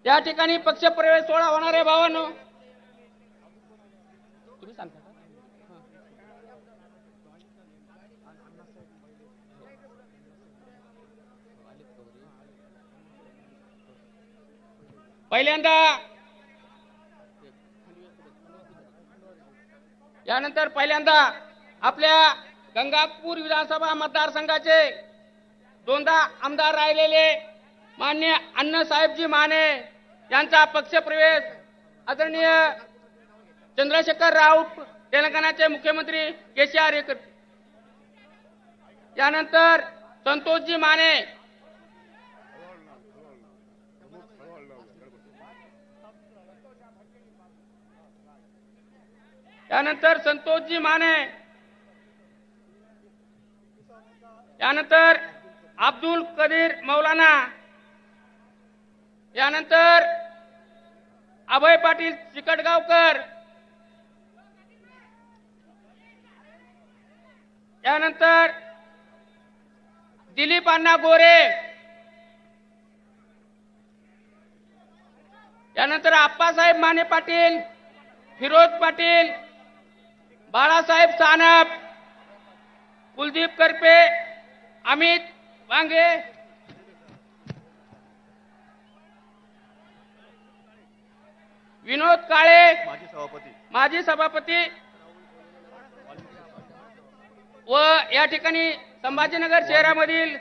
त्या ठिकाणी पक्षप्रवेश सोहळा होणार आहे भावांनो. तुम्ही सांगता का? पहिल्यांदा यानंतर आपल्या गंगापूर विधानसभा मतदारसंघाचे दोनदा आमदार राहिलेले माननीय अण्णासाहेबजी माने यांचा पक्षप्रवेश आदरणीय चंद्रशेखर राव तेलंगणाचे मुख्यमंत्री केसीआर हे करतील. यानंतर संतोषजी माने यानंतर अब्दुल कदीर मौलाना, यानंतर अभय पाटील चिकटगावकर, यानंतर दिलीप अण्णा गोरे, यानंतर आप्पासाहेब माने पाटील, फिरोज पाटील, बाळासाहेब सानप, कुलदीप करपे, अमित वांगे, विनोद काळे माजी सभापती व या ठिकाणी संभाजीनगर शहरामधील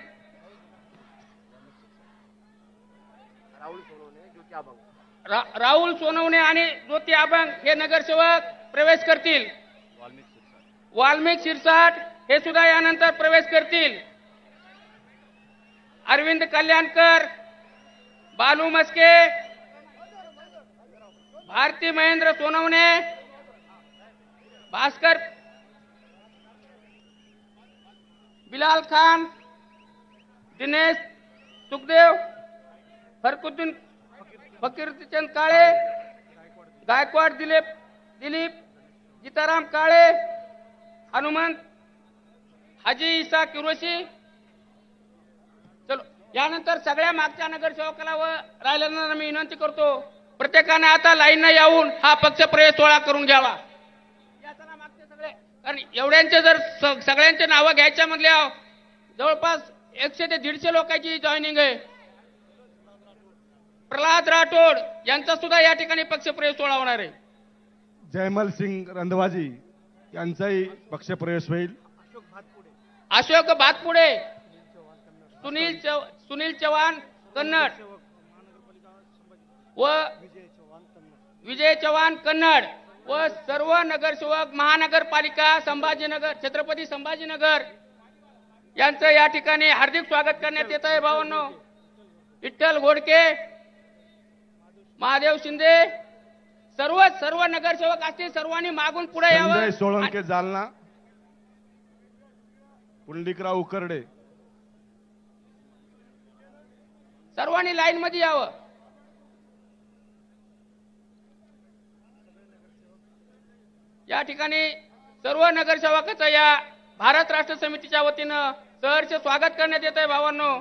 राहुल सोनवणे आणि ज्योती अभंग हे नगरसेवक प्रवेश करतील. वाल्मिक शिरसाट हे सुद्धा यानंतर प्रवेश करतील. अरविंद कल्याणकर, बालू मस्के, भारती महेंद्र सोनवणे, भास्कर बिलाल खान, दिनेश सुखदेव, फरकुद्दीन फकीरचंद काळे, गायकवाड दिलीप गीताराम काळे, हनुमंत हाजी ईसा किरोशी. चलो, यानंतर सगळ्या मागच्या नगरसेवकाला व राहिलेल्यांना मी विनंती करतो, प्रत्येकाने आता लाईनने येऊन हा पक्षप्रवेश सोहळा करून घ्यावा. याचा मागचे सगळे, कारण एवढ्यांचे जर सगळ्यांचे नावं घ्यायच्या मधल्या जवळपास 100 ते 150 लोकांची जॉईनिंग आहे. प्रल्हाद राठोड यांचा सुद्धा या ठिकाणी पक्षप्रवेश सोहळा होणार आहे. जयमल सिंग रंधवाजी यांचाही पक्षप्रवेश होईल. अशोक भातपुडे, सुनील चव्हाण कन्नड व विजय चव्हाण कन्नड व सर्व नगरसेवक महानगरपालिका संभाजीनगर, छत्रपती संभाजीनगर यांचं या ठिकाणी हार्दिक स्वागत करण्यात येत आहे. भावांनो, विठ्ठल घोडके, महादेव शिंदे, सर्व नगरसेवक असतील, सर्वांनी मागून पुढे यावं. संजय सोळंके जालना, पुंडलिकराव उकरडे, सर्वांनी लाईन मध्ये यावं. या ठिकाणी सर्व नगरसेवकाचं या भारत राष्ट्र समितीच्या वतीनं सहर्ष स्वागत करण्यात येत आहे. भावांनो,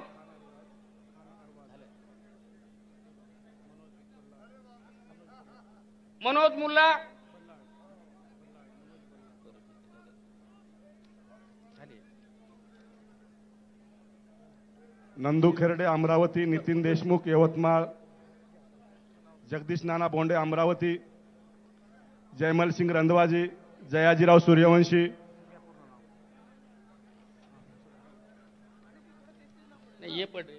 मनोज मुल्ला, नंदू खेरडे अमरावती, नितीन देशमुख यवतमाळ, जगदीश नाना बोंडे अमरावती, जयमल सिंग रंधवाजी, जयाजीराव सूर्यवंशी, ये पड़ रही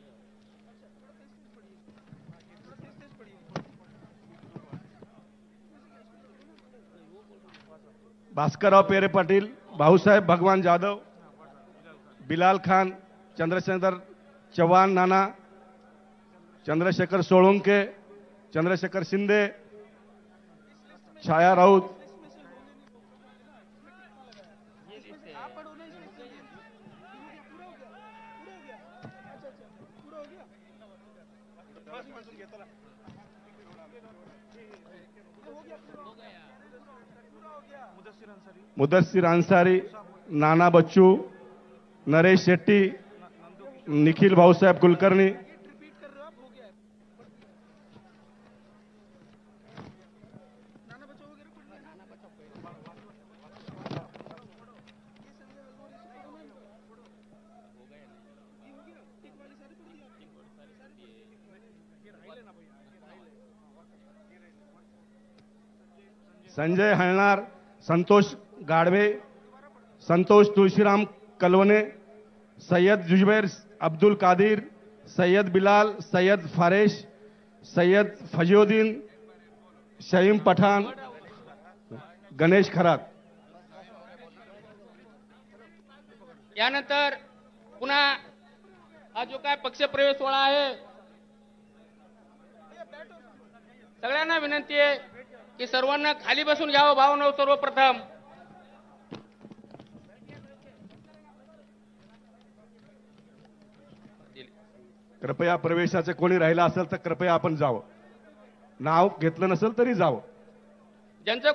भास्करराव पेरे पाटील, भाऊसाहेब भगवान जाधव, बिलाल खान, चंद्रशेखर चव्हाण नाना, चंद्रशेखर सोळंके, चंद्रशेखर शिंदे, छाया राऊत, मुदस्सिर अंसारी, नाना बच्चू, नरेश शेट्टी, निखिल भाऊसाहेब कुलकर्णी, संजय हलनार, संतोष गाडवे, संतोष तुळशीराम कलवने, सय्यद जुबैर अब्दुल कादिर, सय्यद बिलाल, सय्यद फारेश, सय्यद फजिउद्दीन, शहीम पठाण, गणेश खरात. यानंतर पुन्हा हा जो काय पक्षप्रवेश सोहळा आहे, सगळ्यांना विनंती आहे की सर्वांना खाली बसून घ्यावं. भावनो सर्वप्रथम कृपया प्रवेशाचे कोणी राहिला असेल तर कृपया आपण जावं. नाव घेतलं नसेल तरी जावं. ज्यांचं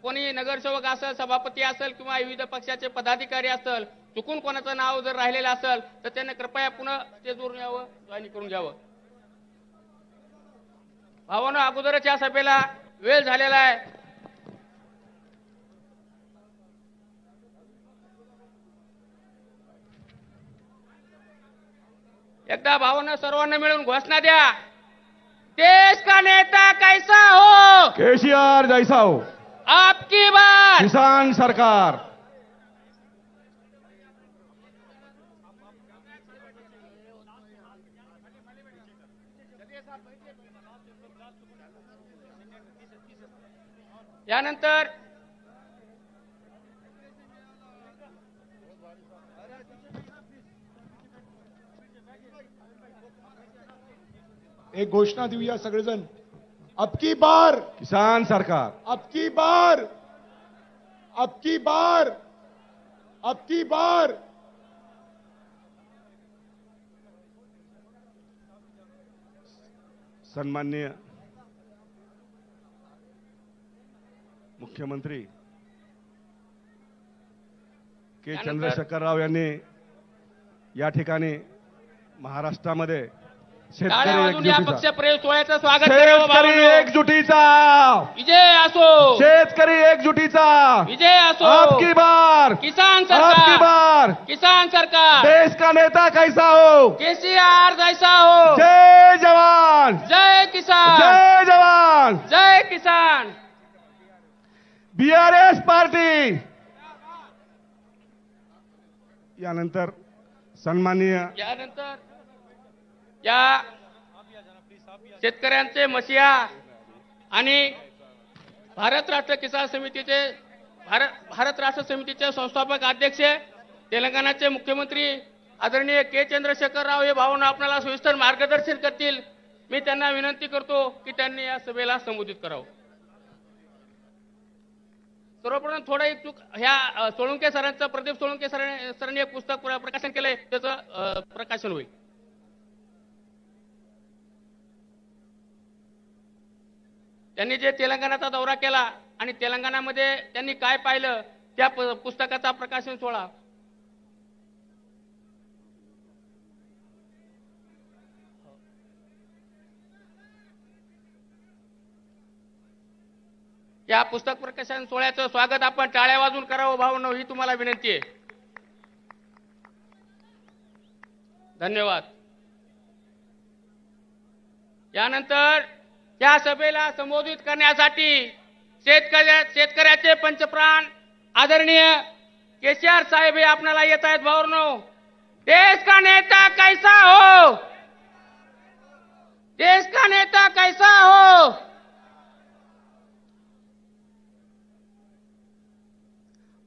कोणी नगरसेवक असेल, सभापती असेल किंवा विविध पक्षाचे पदाधिकारी असेल, चुकून कोणाचं नाव जर राहिलेलं असेल तर त्यांनी कृपया पुन्हा स्टेजवरून यावं, जॉईन करून घ्यावं. भावानो, अगोदरच या सभेला वेळ झालेला आहे. एकदा भावांनो सर्वांना मिळून घोषणा द्या. देश का नेता कैसा हो, केसीआर जैसा हो, आपकी बार किसान सरकार. यानंतर एक घोषणा देऊया सगळेजण. अबकी बार किसान सरकार. अबकी बार अबकी बार अबकी बार. सन्माननीय मुख्यमंत्री के चंद्रशेखर राव यांनी या ठिकाणी महाराष्ट्रामध्ये टाळ्या वाजवून या शेतकरी पक्षप्रवेश सोहळ्याचं स्वागत करावं. शेतकरी भावांनो. एकजुटीचा विजय असो, शेतकरी एकजुटीचा विजय असो. आपकी बार किसान आपकी सरकार, बार. किसान सरकार, देश का नेता कैसा हो, केसीआर जैसा हो. जय जवान, जय किसान, जय जवान. जय किसान. BRS party. यानंतर सन्माननीय यानंतर या शेतकऱ्यांचे मसिहा आणि भारत राष्ट्र किसान समितीचे भारत राष्ट्र समितीचे संस्थापक अध्यक्ष, तेलंगणाचे मुख्यमंत्री आदरणीय के चंद्रशेखर राव हे भावांनो आपल्याला सविस्तर मार्गदर्शन करतील. मी त्यांना विनंती करतो की त्यांनी या सभेला संबोधित करावं. सर्वप्रथम थोडा एक चूक, ह्या सोळंके सरांचं, प्रदीप सोळंके सरांनी एक पुस्तक प्रकाशन केलंय, त्याचं प्रकाशन होईल. त्यांनी जे तेलंगणाचा दौरा केला आणि तेलंगणामध्ये त्यांनी काय पाहिलं त्या पुस्तकाचा प्रकाशन सोहळा या पुस्तक प्रकाशन सोहळ्याचं स्वागत आपण टाळ्या वाजवून करावं. भावांनो, ही तुम्हाला विनंती आहे. धन्यवाद. यानंतर या सभेला संबोधित करण्यासाठी शेतकऱ्याचे पंचप्राण आदरणीय केसीआर साहेब हे आपल्याला येत आहेत. भावांनो, देश का नेता कैसा हो, देश का नेता कैसा हो.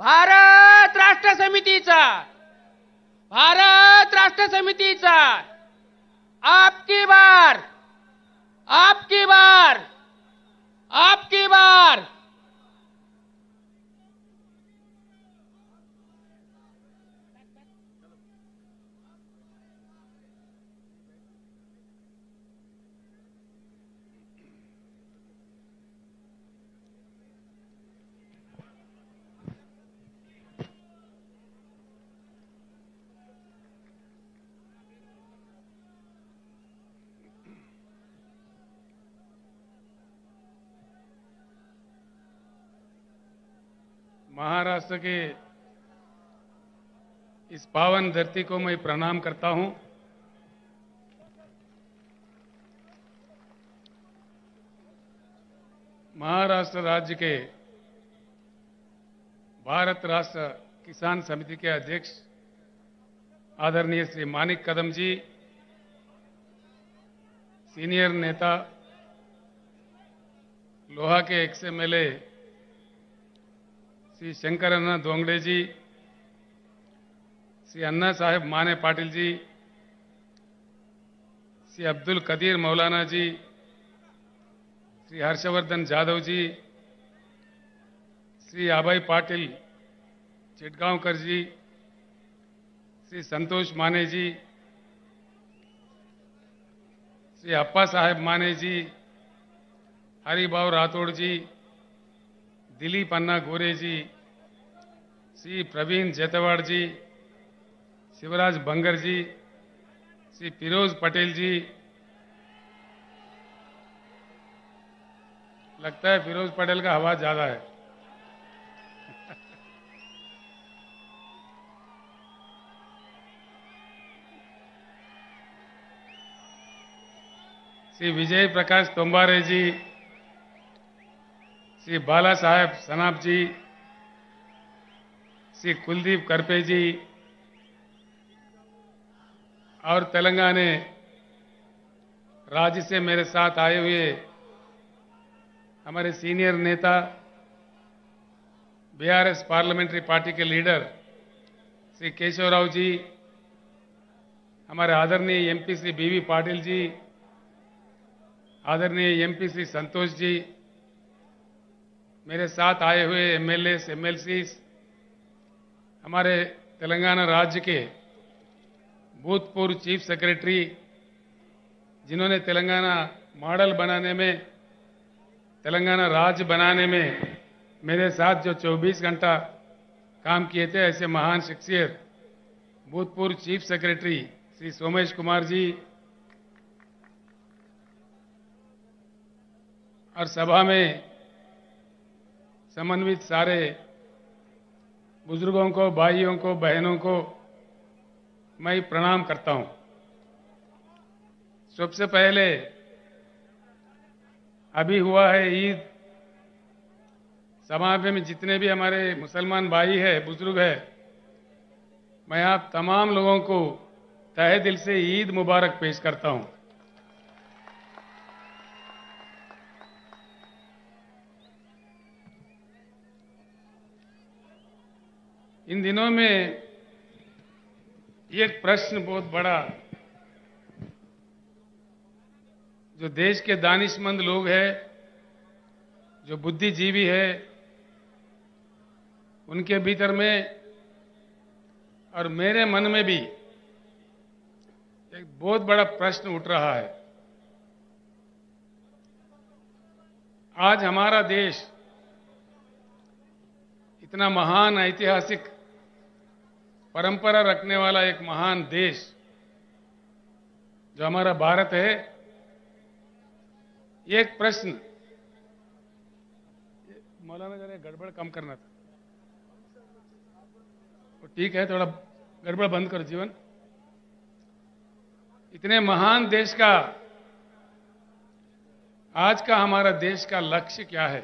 भारत राष्ट्र समितीचा आपकी बार, आपकी बार, आपकी बार. महाराष्ट्र के इस पावन धरती को मैं प्रणाम करता हूं. महाराष्ट्र राज्य के भारत राष्ट्र किसान समिति के अध्यक्ष आदरणीय श्री मानिक कदम जी, सीनियर नेता लोहा के एक्स-एमएलए श्री शंकर अन्ना दोंगड़े जी, श्री अन्ना साहेब माने पाटिल जी, श्री अब्दुल कदीर मौलाना जी, श्री हर्षवर्धन जाधव जी, श्री आबाई पाटिल चिटगांवकर जी, श्री संतोष माने जी, श्री अप्पा साहेब माने जी, हरिभाव राठौड़ जी, दिलीप अन्ना गोरे जी, श्री प्रवीण जेतवाड़ जी, शिवराज बंगर जी, श्री फिरोज पटेल जी, लगता है फिरोज पटेल का आवाज ज्यादा है। श्री विजय प्रकाश तोम्बारे जी, श्री बाला साहेब सनाप जी, श्री कुलदीप करपे जी और तेलंगाना राज्य से मेरे साथ आए हुए हमारे सीनियर नेता बीआरएस पार्लियामेंट्री पार्टी के लीडर श्री केशवराव जी, हमारे आदरणीय एमपी श्री बीवी पाटिल जी, आदरणीय एमपी श्री संतोष जी, मेरे साथ आए हुए एमएलए एमएलसी, हमारे तेलंगाना राज्य के भूतपूर्व चीफ सेक्रेटरी जिन्होंने तेलंगाना मॉडल बनाने में, तेलंगाना राज्य बनाने में मेरे साथ जो 24 घंटा काम किए थे, ऐसे महान शख्सियत भूतपूर्व चीफ सेक्रेटरी श्री सोमेश कुमार जी और सभा में समन्वित सारे बुजुर्गों को, भाइयों को, बहनों को मैं प्रणाम करता हूं। सबसे पहले अभी हुआ है ईद, समाज में जितने भी हमारे मुसलमान भाई है, बुजुर्ग है, मैं आप तमाम लोगों को तहे दिल से ईद मुबारक पेश करता हूं। इन दिनों में एक प्रश्न बहुत बड़ा जो देश के दानिशमंद लोग हैं, जो बुद्धिजीवी है, उनके भीतर में और मेरे मन में भी एक बहुत बड़ा प्रश्न उठ रहा है। आज हमारा देश इतना महान ऐतिहासिक परंपरा रखने वाला एक महान देश जो हमारा भारत है, एक प्रश्न, मौलाना जरा गड़बड़ कम करना था, तो ठीक है, थोड़ा गड़बड़ बंद करो जीवन। इतने महान देश का आज का हमारा देश का लक्ष्य क्या है?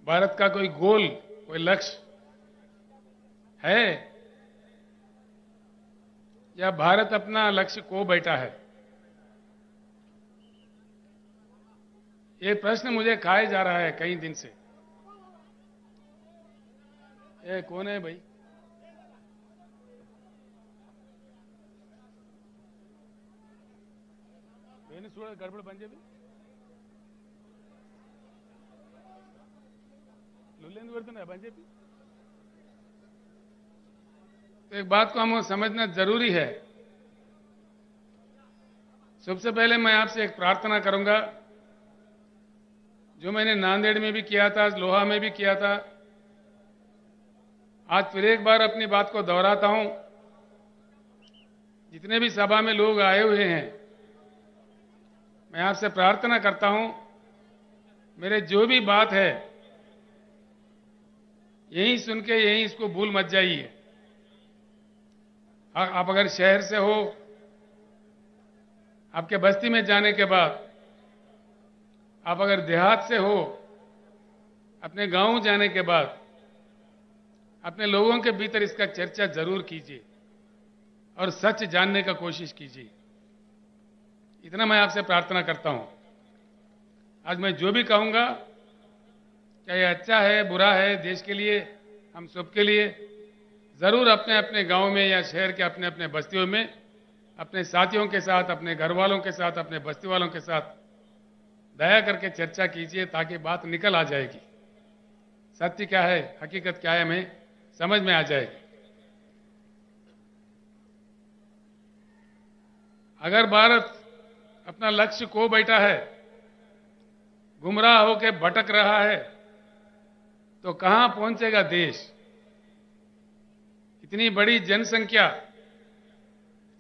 भारत का कोई गोल, कोई लक्ष्य है या भारत अपना लक्ष्य खो बैठा है? ये प्रश्न मुझे खाए जा रहा है कई दिन से। ये कौन है भाई? गड़बड़ बन जाए तो एक बात को हमें समझना जरूरी है। सबसे पहले मैं आपसे एक प्रार्थना करूंगा, जो मैंने नांदेड़ में भी किया था, लोहा में भी किया था, आज फिर एक बार अपनी बात को दोहराता हूं। जितने भी सभा में लोग आए हुए हैं, मैं आपसे प्रार्थना करता हूं, मेरे जो भी बात है यहीं सुन के यहीं इसको भूल मत जाइए। आप अगर शहर से हो, आपके बस्ती में जाने के बाद आप अगर देहात से हो, अपने गांव जाने के बाद अपने लोगों के भीतर इसका चर्चा जरूर कीजिए और सच जानने का कोशिश कीजिए। इतना मैं आपसे प्रार्थना करता हूं। आज मैं जो भी कहूंगा, क्या ये अच्छा है बुरा है, देश के लिए, हम सबके लिए, जरूर अपने अपने गांव में या शहर के अपने अपने बस्तियों में अपने साथियों के साथ, अपने घर वालों के साथ, अपने बस्ती वालों के साथ दया करके चर्चा कीजिए, ताकि बात निकल आ जाएगी। सत्य क्या है, हकीकत क्या है, हमें समझ में आ जाएगी। अगर भारत अपना लक्ष्य खो बैठा है, गुमराह होकर भटक रहा है, तो कहां पहुंचेगा देश? इतनी बड़ी जनसंख्या,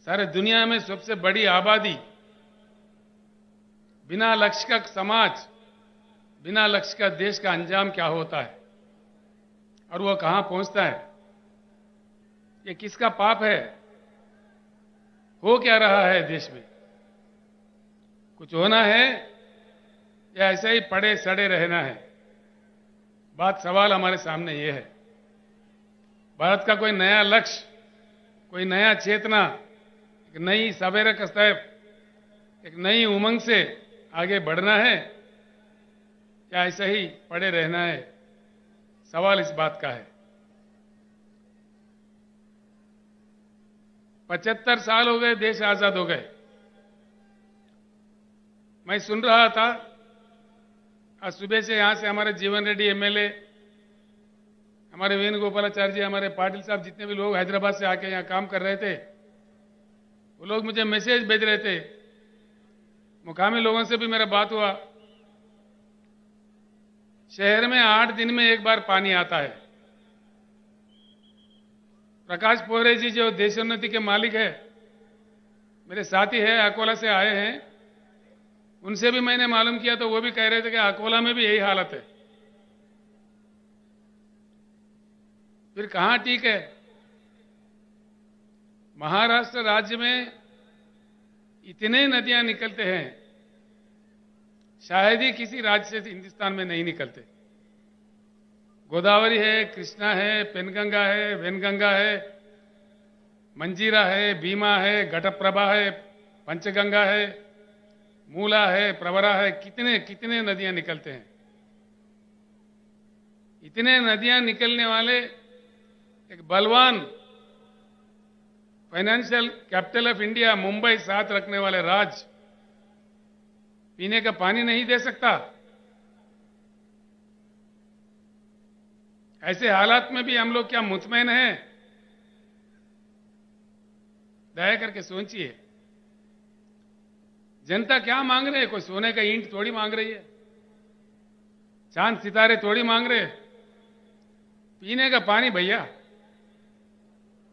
सारे दुनिया में सबसे बड़ी आबादी, बिना लक्ष्य का समाज, बिना लक्ष्य का देश का अंजाम क्या होता है और वो कहां पहुंचता है? ये किसका पाप है? हो क्या रहा है देश में? कुछ होना है या ऐसे ही पड़े सड़े रहना है? बात, सवाल हमारे सामने ये है। भारत का कोई नया लक्ष्य, कोई नया चेतना, एक नई सवेरे कस्तैफ, एक नई उमंग से आगे बढ़ना है या ऐसे ही पड़े रहना है? सवाल इस बात का है। 75 साल हो गए, देश आजाद हो गए। मैं सुन रहा था आज सुबह से, यहां से हमारे जीवन रेड्डी एमएलए, हमारे वेणुगोपालाचार्य जी, हमारे पाटिल साहब, जितने भी लोग हैदराबाद से आके यहां काम कर रहे थे, वो लोग मुझे मैसेज भेज रहे थे। मुकामी लोगों से भी मेरा बात हुआ। शहर में 8 दिन में एक बार पानी आता है। प्रकाश पोहरे जी जो देशोन्नति के मालिक है, मेरे साथी है, अकोला से आए हैं, उनसे भी मैंने मालूम किया तो वो भी कह रहे थे कि अकोला में भी यही हालत है। फिर कहां ठीक है? महाराष्ट्र राज्य में इतने नदियां निकलते हैं, शायद ही किसी राज्य से हिंदुस्तान में नहीं निकलते। गोदावरी है, कृष्णा है, पेनगंगा है, वेनगंगा है, मंजीरा है, भीमा है, घटप्रभा है, पंचगंगा है, मूला है, प्रवरा है, कितने कितने नदियां निकलते हैं। इतने नदियां निकलने वाले एक बलवान financial capital of India, Mumbai साथ रखने वाले राज्य पीने का पानी नहीं दे सकता। ऐसे हालात में भी हम लोग क्या मुतमैन हैं? दया करके सोचिए, जनता क्या मांग रहे है? कोई सोने का ईंट थोड़ी मांग रही है, चांद सितारे थोड़ी मांग रहे। पीने का पानी भैया।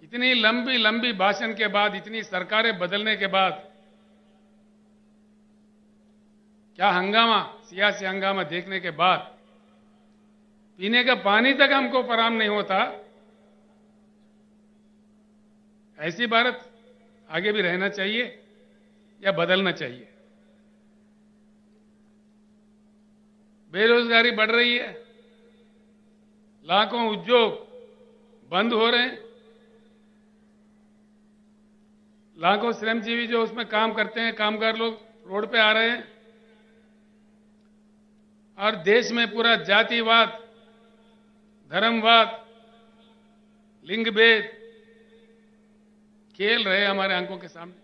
इतनी लंबी लंबी भाषण के बाद, इतनी सरकारें बदलने के बाद, क्या हंगामा, सियासी हंगामा देखने के बाद पीने का पानी तक हमको फराहम नहीं होता। ऐसी भारत आगे भी रहना चाहिए या बदलना चाहिए? बेरोजगारी बढ़ रही है, लाखों उद्योग बंद हो रहे हैं, लाखों श्रमजीवी जो उसमें काम करते हैं, कामगार लोग रोड पे आ रहे हैं, और देश में पूरा जातिवाद, धर्मवाद, लिंग भेद खेल रहे हमारे आंखों के सामने।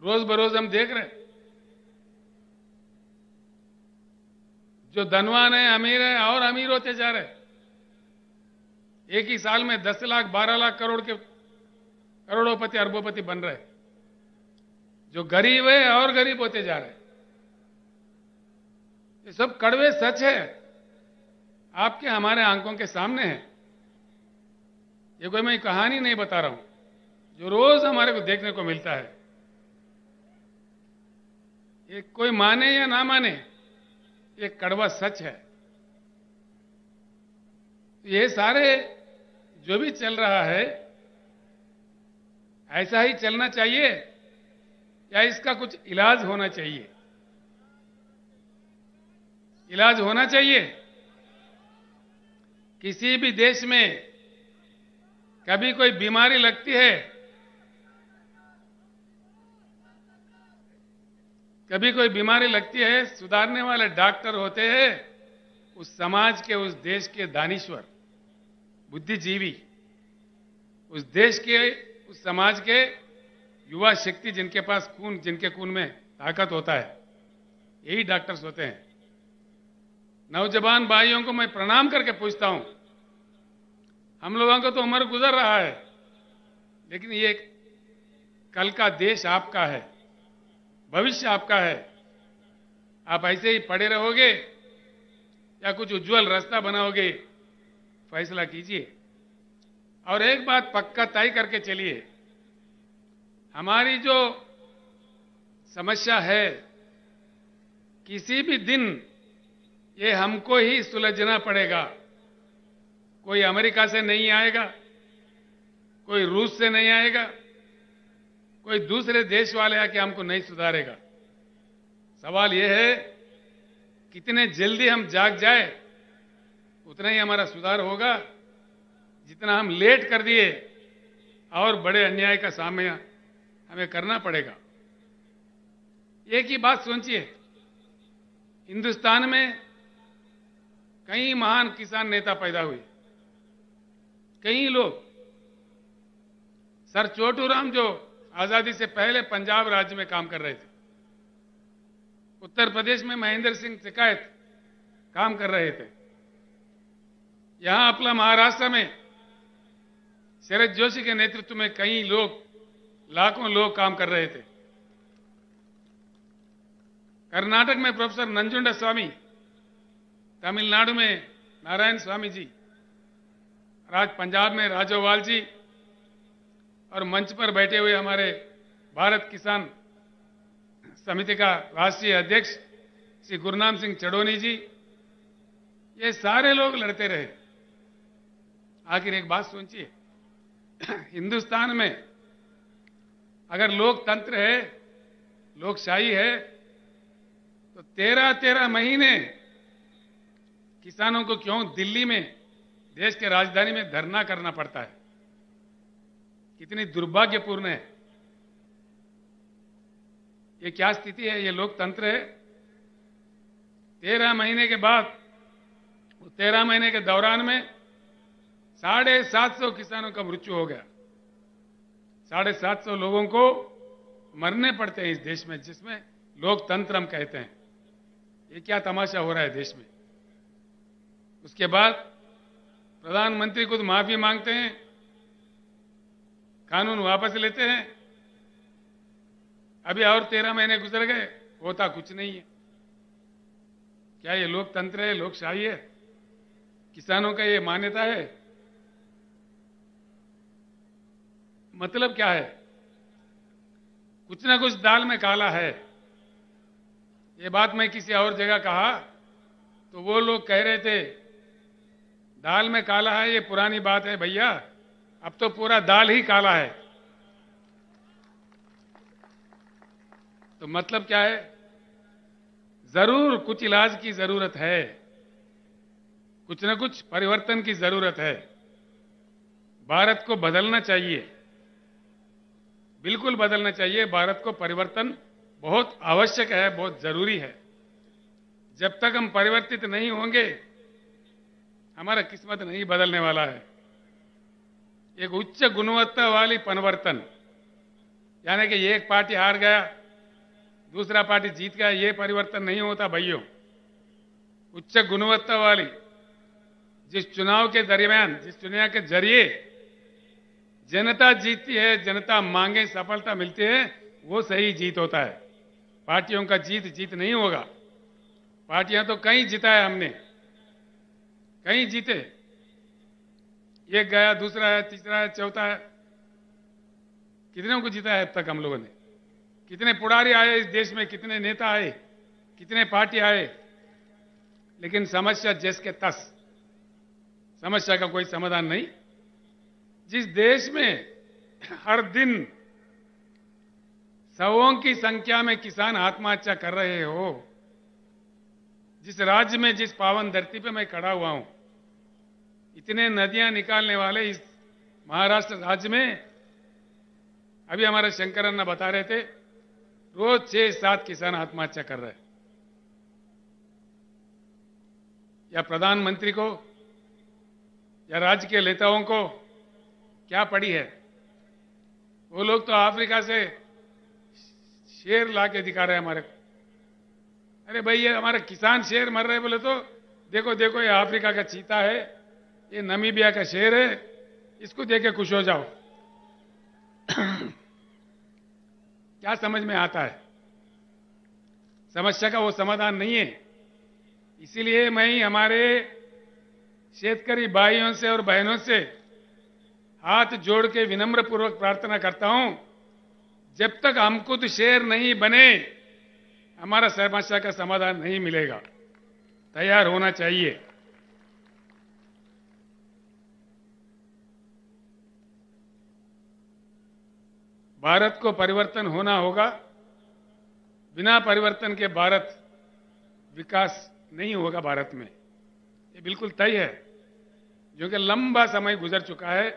रोज बरोज हम देख रहे हैं। जो धनवान है, अमीर है, और अमीर होते जा रहे। एक ही साल में 10 लाख 12 लाख करोड़ के करोड़ोपति अरबोपति बन रहे। जो गरीब है और गरीब होते जा रहे। ये सब कड़वे सच है, आपके हमारे आंखों के सामने है। ये कोई मैं कहानी नहीं बता रहा हूं, जो रोज हमारे को देखने को मिलता है। ये कोई माने या ना माने, ये कड़वा सच है। ये सारे जो भी चल रहा है, ऐसा ही चलना चाहिए या इसका कुछ इलाज होना चाहिए? इलाज होना चाहिए। किसी भी देश में कभी कोई बीमारी लगती है, कभी कोई बीमारी लगती है, सुधारने वाले डॉक्टर होते हैं उस समाज के, उस देश के दानीश्वर, बुद्धिजीवी, उस देश के, उस समाज के युवा शक्ति, जिनके पास खून, जिनके खून में ताकत होता है, यही डॉक्टर्स होते हैं। नौजवान भाइयों को मैं प्रणाम करके पूछता हूं, हम लोगों को तो उम्र गुजर रहा है, लेकिन ये कल का देश आपका है, भविष्य आपका है। आप ऐसे ही पड़े रहोगे या कुछ उज्जवल रास्ता बनाओगे, फैसला कीजिए। और एक बात पक्का तय करके चलिए, हमारी जो समस्या है, किसी भी दिन ये हमको ही सुलझना पड़ेगा। कोई अमेरिका से नहीं आएगा, कोई रूस से नहीं आएगा, कोई दूसरे देश वाले आके हमको नहीं सुधारेगा। सवाल यह है, कितने जल्दी हम जाग जाए उतना ही हमारा सुधार होगा। जितना हम लेट कर दिए और बड़े अन्याय का सामना हमें करना पड़ेगा। एक ही बात सोचिए, हिंदुस्तान में कई महान किसान नेता पैदा हुए, कई लोग। सर छोटूराम जो आजादी से पहले पंजाब राज्य में काम कर रहे थे, उत्तर प्रदेश में महेंद्र सिंह टिकैत काम कर रहे थे, यहां अपना महाराष्ट्र में शरद जोशी के नेतृत्व में कई लोग, लाखों लोग काम कर रहे थे। कर्नाटक में प्रोफेसर नंजुंडा स्वामी, तमिलनाडु में नारायण स्वामी जी, आज पंजाब में राजोवाल जी, और मंच पर बैठे हुए हमारे भारत किसान समिति का राष्ट्रीय अध्यक्ष श्री गुरनाम सिंह चढ़ोनी जी, ये सारे लोग लड़ते रहे। आखिर एक बात सोचिए, हिंदुस्तान में अगर लोकतंत्र है, लोकशाही है, तो 13-13 महीने किसानों को क्यों दिल्ली में, देश के राजधानी में धरना करना पड़ता है? कितनी दुर्भाग्यपूर्ण है। ये क्या स्थिति है? ये लोकतंत्र है? 13 महीने के बाद, 13 महीने के दौरान में 750 किसानों का मृत्यु हो गया। 750 लोगों को मरने पड़ते हैं इस देश में, जिसमें लोकतंत्र हम कहते हैं। ये क्या तमाशा हो रहा है देश में? उसके बाद प्रधानमंत्री खुद माफी मांगते हैं, कानून वापस लेते हैं। अभी और 13 महीने गुजर गए, होता कुछ नहीं है। क्या ये लोकतंत्र है, लोकशाही है? किसानों का ये मान्यता है? मतलब क्या है? कुछ ना कुछ दाल में काला है। ये बात मैं किसी और जगह कहा तो वो लोग कह रहे थे दाल में काला है, ये पुरानी बात है भैया, अब तो पूरा दाल ही काला है। तो मतलब क्या है? जरूर कुछ इलाज की जरूरत है, कुछ ना कुछ परिवर्तन की जरूरत है। भारत को बदलना चाहिए, बिल्कुल बदलना चाहिए। भारत को परिवर्तन बहुत आवश्यक है, बहुत जरूरी है। जब तक हम परिवर्तित नहीं होंगे, हमारा किस्मत नहीं बदलने वाला है। एक उच्च गुणवत्ता वाली परिवर्तन, यानी कि एक पार्टी हार गया, दूसरा पार्टी जीत गया, ये परिवर्तन नहीं होता भाइयों। उच्च गुणवत्ता वाली, जिस चुनाव के दरमियान, जिस चुनाव के जरिए जनता जीतती है, जनता मांगे सफलता मिलती है, वो सही जीत होता है। पार्टियों का जीत नहीं होगा। पार्टियां तो कहीं जीता है हमने, कहीं जीते, एक गया, दूसरा है, तीसरा है, चौथा है, कितने को जीता है अब तक हम लोगों ने? कितने पुड़ारी आए इस देश में, कितने नेता आए, कितने पार्टी आए, लेकिन समस्या जस के तस, समस्या का कोई समाधान नहीं। जिस देश में हर दिन सौों की संख्या में किसान आत्महत्या कर रहे हो, जिस राज्य में, जिस पावन धरती पे मैं खड़ा हुआ हूं, इतने नदियां निकालने वाले इस महाराष्ट्र राज्य में, अभी हमारे शंकर अन्ना बता रहे थे, रोज 6-7 किसान आत्महत्या कर रहे हैं। या प्रधानमंत्री को या राज्य के नेताओं को क्या पड़ी है? वो लोग तो अफ्रीका से शेर ला के दिखा रहे हैं हमारे को। अरे भाई, ये हमारे किसान शेर मर रहे बोले तो देखो देखो, ये अफ्रीका का चीता है, ये नमीबिया का शेर है, इसको देख के खुश हो जाओ। क्या समझ में आता है? समस्या का वो समाधान नहीं है। इसीलिए मैं हमारे शेतकरी भाइयों से और बहनों से हाथ जोड़ के विनम्र पूर्वक प्रार्थना करता हूं, जब तक हम खुद शेर नहीं बने, हमारा समस्या का समाधान नहीं मिलेगा। तैयार होना चाहिए। भारत को परिवर्तन होना होगा। बिना परिवर्तन के भारत विकास नहीं होगा भारत में, ये बिल्कुल तय है। क्योंकि लंबा समय गुजर चुका है,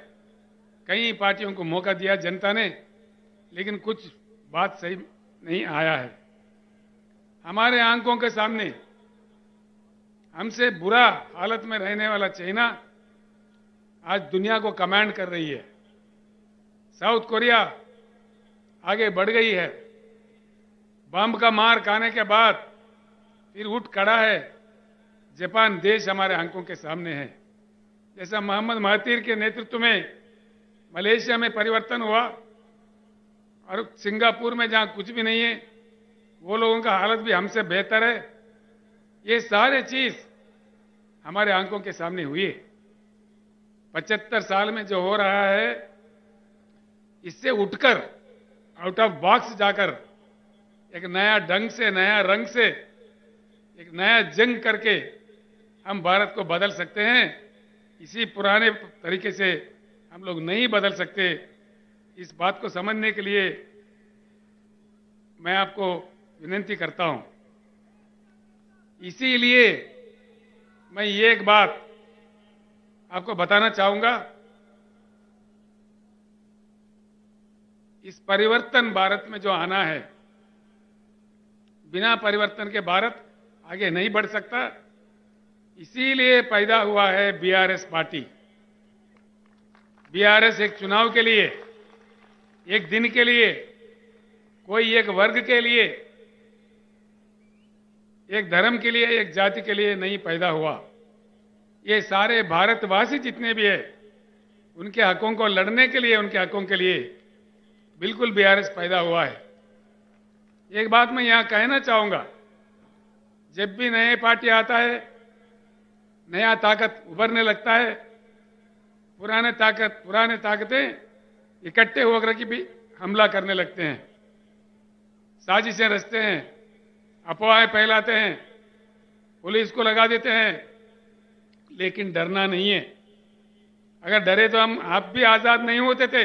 कई पार्टियों को मौका दिया जनता ने, लेकिन कुछ बात सही नहीं आया है। हमारे आंखों के सामने हमसे बुरा हालत में रहने वाला चाइना आज दुनिया को कमांड कर रही है। साउथ कोरिया आगे बढ़ गई है। बम का मार खाने के बाद फिर उठ खड़ा है। जापान देश हमारे आंखों के सामने है। जैसा मोहम्मद महातीर के नेतृत्व में मलेशिया में परिवर्तन हुआ, और सिंगापुर में जहां कुछ भी नहीं है, वो लोगों का हालत भी हमसे बेहतर है। ये सारे चीज हमारे आंखों के सामने हुई है। 75 साल में जो हो रहा है, इससे उठकर आउट ऑफ बॉक्स जाकर एक नया ढंग से, नया रंग से, एक नया जंग करके हम भारत को बदल सकते हैं। इसी पुराने तरीके से हम लोग नहीं बदल सकते। इस बात को समझने के लिए मैं आपको विनती करता हूं। इसीलिए मैं ये एक बात आपको बताना चाहूंगा, इस परिवर्तन भारत में जो आना है, बिना परिवर्तन के भारत आगे नहीं बढ़ सकता। इसीलिए पैदा हुआ है बीआरएस पार्टी। बीआरएस एक चुनाव के लिए, एक दिन के लिए, कोई एक वर्ग के लिए, एक धर्म के लिए, एक जाति के लिए नहीं पैदा हुआ। ये सारे भारतवासी जितने भी है, उनके हकों को लड़ने के लिए, उनके हकों के लिए बिल्कुल बीआरएस पैदा हुआ है। एक बात मैं यहां कहना चाहूंगा, जब भी नए पार्टी आता है, नया ताकत उभरने लगता है, पुराने ताकतें इकट्ठे होकर के भी हमला करने लगते हैं, साजिशें रचते हैं, अफवाहें फैलाते हैं, पुलिस को लगा देते हैं। लेकिन डरना नहीं है। अगर डरे तो हम आप भी आजाद नहीं होते थे,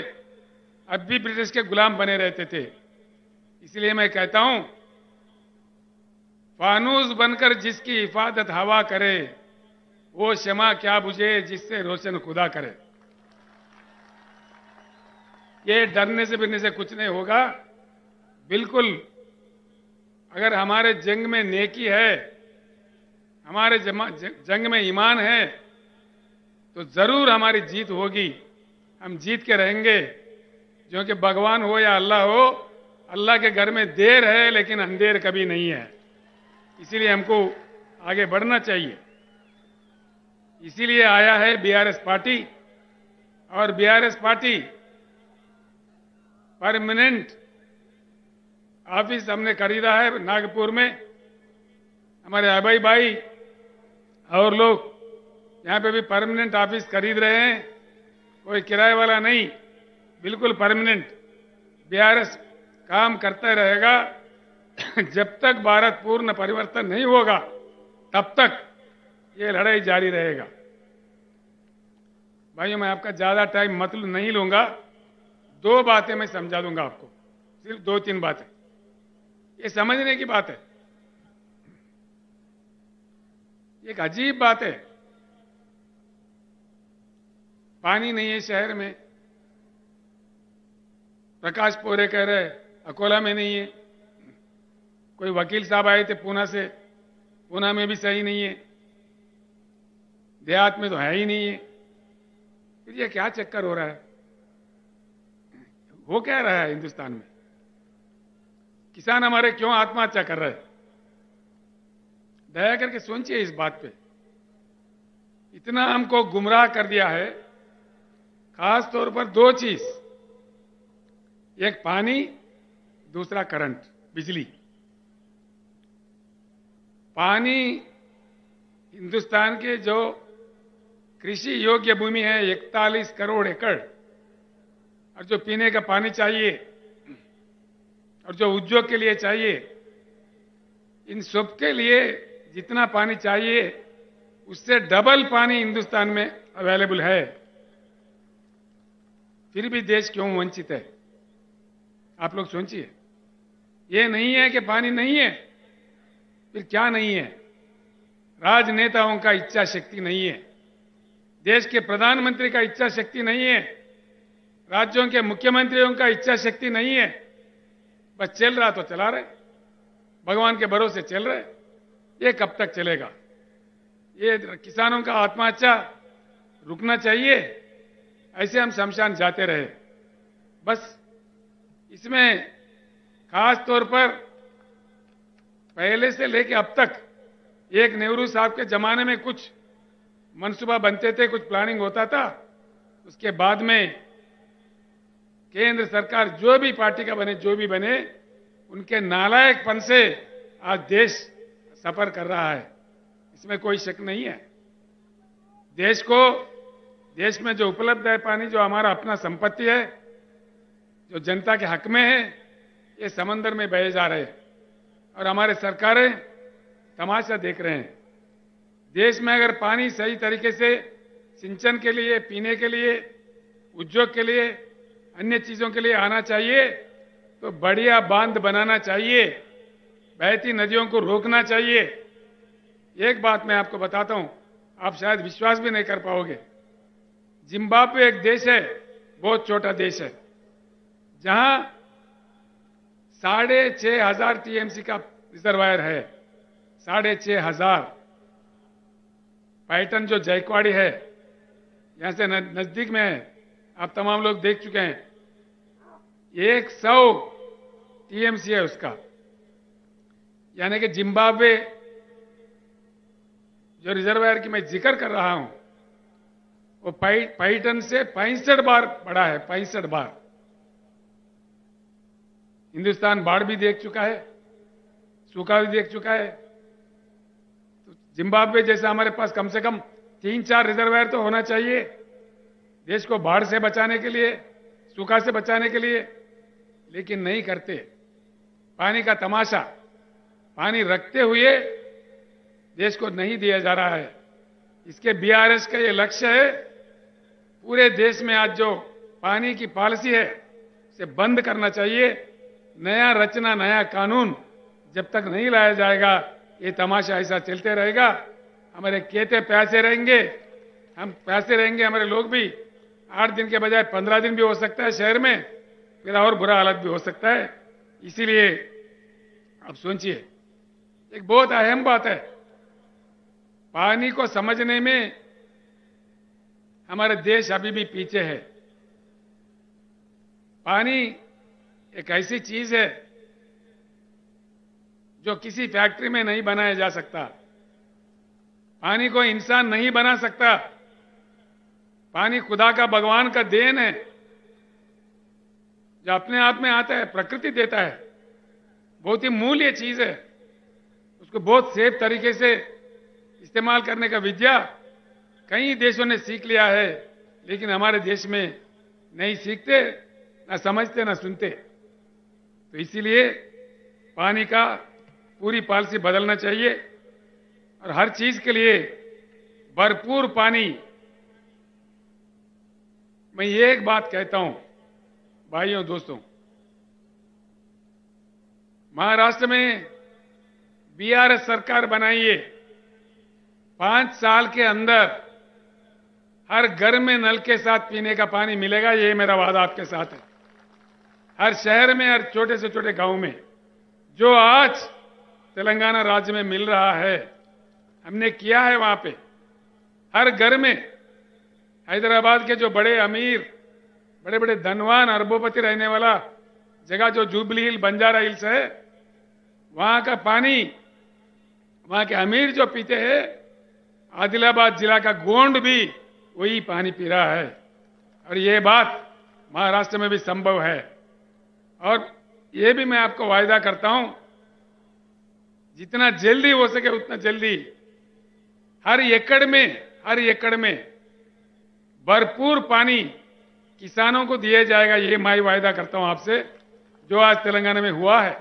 अब भी ब्रिटिश के गुलाम बने रहते थे। इसलिए मैं कहता हूं, फानूस बनकर जिसकी हिफाजत हवा करे, वो शमा क्या बुझे जिससे रोशन खुदा करे। ये डरने से बिरने से कुछ नहीं होगा। बिल्कुल, अगर हमारे जंग में नेकी है, हमारे जंग में ईमान है, तो जरूर हमारी जीत होगी। हम जीत के रहेंगे। क्योंकि भगवान हो या अल्लाह हो, अल्लाह के घर में देर है लेकिन अंधेर कभी नहीं है। इसीलिए हमको आगे बढ़ना चाहिए। इसीलिए आया है बीआरएस पार्टी। और बीआरएस पार्टी परमानेंट ऑफिस हमने खरीदा है नागपुर में। हमारे अभय भाई और लोग यहां पे भी परमानेंट ऑफिस खरीद रहे हैं, कोई किराए वाला नहीं, बिल्कुल परमानेंट। बीआरएस काम करता रहेगा। जब तक भारत पूर्ण परिवर्तन नहीं होगा, तब तक ये लड़ाई जारी रहेगा। भाइयों, मैं आपका ज्यादा टाइम मतलब नहीं लूंगा। 2 बातें मैं समझा दूंगा आपको, सिर्फ 2-3 बातें। ये समझने की बात है। एक अजीब बात है, पानी नहीं है शहर में। प्रकाश पोरे कह रहे अकोला में नहीं है। कोई वकील साहब आए थे पूना से, पूना में भी सही नहीं है, देहात में तो है ही नहीं है। फिर ये क्या चक्कर हो रहा है? हो क्या रहा है हिंदुस्तान में? किसान हमारे क्यों आत्महत्या कर रहे हैं? दया करके सोचिए इस बात पे। इतना हमको गुमराह कर दिया है, खास तौर पर दो चीज, एक पानी, दूसरा करंट, बिजली। पानी, हिंदुस्तान के जो कृषि योग्य भूमि है 41 करोड़ एकड़, और जो पीने का पानी चाहिए और जो उद्योग के लिए चाहिए, इन सब के लिए जितना पानी चाहिए उससे डबल पानी हिंदुस्तान में अवेलेबल है। फिर भी देश क्यों वंचित है? आप लोग सोचिए। ये नहीं है कि पानी नहीं है, फिर क्या नहीं है? राजनेताओं का इच्छा शक्ति नहीं है, देश के प्रधानमंत्री का इच्छा शक्ति नहीं है, राज्यों के मुख्यमंत्रियों का इच्छा शक्ति नहीं है। बस चल रहा तो चला रहे, भगवान के भरोसे चल रहे। ये कब तक चलेगा? ये किसानों का आत्महत्या रुकना चाहिए। ऐसे हम शमशान जाते रहे। बस इसमें खास तौर पर पहले से लेके अब तक, एक नेहरू साहब के जमाने में कुछ मनसूबा बनते थे, कुछ प्लानिंग होता था, उसके बाद में केंद्र सरकार जो भी पार्टी का बने, जो भी बने, उनके नालायकपन से आज देश सफर कर रहा है, इसमें कोई शक नहीं है। देश में जो उपलब्ध है पानी, जो हमारा अपना संपत्ति है, जो जनता के हक में है, ये समंदर में बहे जा रहे हैं और हमारे सरकारें तमाशा देख रहे हैं। देश में अगर पानी सही तरीके से सिंचन के लिए, पीने के लिए, उद्योग के लिए, अन्य चीजों के लिए आना चाहिए तो बढ़िया बांध बनाना चाहिए, बहती नदियों को रोकना चाहिए। एक बात मैं आपको बताता हूं, आप शायद विश्वास भी नहीं कर पाओगे। जिम्बाब्वे एक देश है, बहुत छोटा देश है, जहां 6,500 टीएमसी का रिजर्वायर है। 6,500। पैटर्न जो जयकवाड़ी है, यहां से नजदीक में है, आप तमाम लोग देख चुके हैं। 100 टीएमसी है उसका। यानी कि जिम्बाब्वे जो रिजर्वायर की मैं जिक्र कर रहा हूं, वो पैटर्न से 65 बार बड़ा है, 65 बार। हिंदुस्तान बाढ़ भी देख चुका है, सूखा भी देख चुका है। तो जिम्बाब्वे जैसा हमारे पास कम से कम 3-4 रिजर्वायर तो होना चाहिए, देश को बाढ़ से बचाने के लिए, सूखा से बचाने के लिए, लेकिन नहीं करते। पानी का तमाशा, पानी रखते हुए देश को नहीं दिया जा रहा है। इसके बीआरएस का ये लक्ष्य है, पूरे देश में आज जो पानी की पॉलिसी है उसे बंद करना चाहिए। नया रचना, नया कानून जब तक नहीं लाया जाएगा, ये तमाशा ऐसा चलते रहेगा। हमारे खेते प्यासे रहेंगे, हम प्यासे रहेंगे, हमारे लोग भी 8 दिन के बजाय 15 दिन भी हो सकता है शहर में, फिर और बुरा हालत भी हो सकता है। इसीलिए अब सोचिए, एक बहुत अहम बात है, पानी को समझने में हमारे देश अभी भी पीछे है। पानी एक ऐसी चीज है जो किसी फैक्ट्री में नहीं बनाया जा सकता। पानी को इंसान नहीं बना सकता। पानी खुदा का, भगवान का देन है, जो अपने आप में आता है, प्रकृति देता है। बहुत ही मूल्य चीज है, उसको बहुत सेफ तरीके से इस्तेमाल करने का विद्या कई देशों ने सीख लिया है, लेकिन हमारे देश में नहीं सीखते, ना समझते, ना सुनते। तो इसीलिए पानी का पूरी पॉलिसी बदलना चाहिए और हर चीज के लिए भरपूर पानी। मैं ये एक बात कहता हूं भाइयों, दोस्तों, महाराष्ट्र में बीआरएस सरकार बनाइए, 5 साल के अंदर हर घर में नल के साथ पीने का पानी मिलेगा, ये मेरा वादा आपके साथ है। हर शहर में, हर छोटे से छोटे गांव में जो आज तेलंगाना राज्य में मिल रहा है, हमने किया है वहां पे। हर घर में हैदराबाद के जो बड़े अमीर, बड़े बड़े धनवान, अरबोपति रहने वाला जगह जो जुबली हिल, बंजारा हिल्स है, वहां का पानी वहां के अमीर जो पीते हैं, आदिलाबाद जिला का गोंड भी वही पानी पी रहा है। और ये बात महाराष्ट्र में भी संभव है। और ये भी मैं आपको वायदा करता हूं, जितना जल्दी हो सके उतना जल्दी हर एकड़ में भरपूर पानी किसानों को दिया जाएगा। ये मैं वायदा करता हूं आपसे, जो आज तेलंगाना में हुआ है।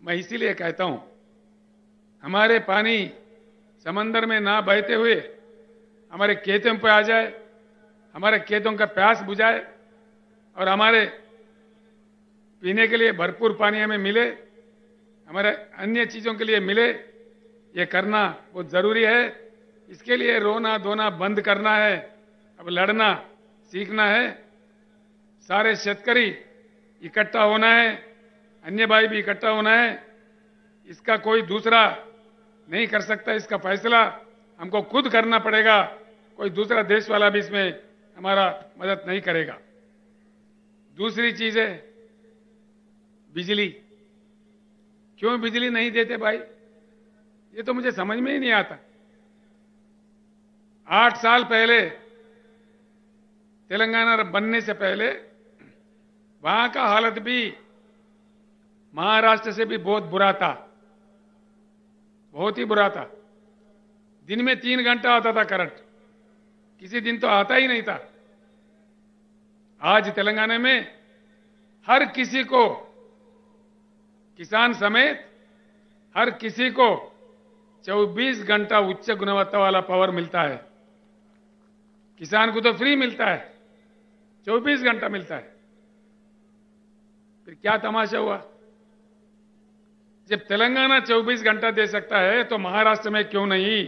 मैं इसीलिए कहता हूं, हमारे पानी समंदर में ना बहते हुए हमारे खेतों पे आ जाए, हमारे खेतों का प्यास बुझाए और हमारे पीने के लिए भरपूर पानी हमें मिले, हमारे अन्य चीजों के लिए मिले, ये करना बहुत जरूरी है। इसके लिए रोना धोना बंद करना है, अब लड़ना सीखना है। सारे शेतकरी इकट्ठा होना है, अन्य भाई भी इकट्ठा होना है। इसका कोई दूसरा नहीं कर सकता, इसका फैसला हमको खुद करना पड़ेगा। कोई दूसरा देश वाला भी इसमें हमारा मदद नहीं करेगा। दूसरी चीज है बिजली। क्यों बिजली नहीं देते भाई, ये तो मुझे समझ में ही नहीं आता। 8 साल पहले तेलंगाना बनने से पहले वहां का हालत भी महाराष्ट्र से भी बहुत बुरा था, बहुत ही बुरा था। दिन में 3 घंटा आता था करंट, किसी दिन तो आता ही नहीं था। आज तेलंगाना में हर किसी को, किसान समेत हर किसी को 24 घंटा उच्च गुणवत्ता वाला पावर मिलता है। किसान को तो फ्री मिलता है, 24 घंटा मिलता है। फिर क्या तमाशा हुआ? जब तेलंगाना 24 घंटा दे सकता है तो महाराष्ट्र में क्यों नहीं?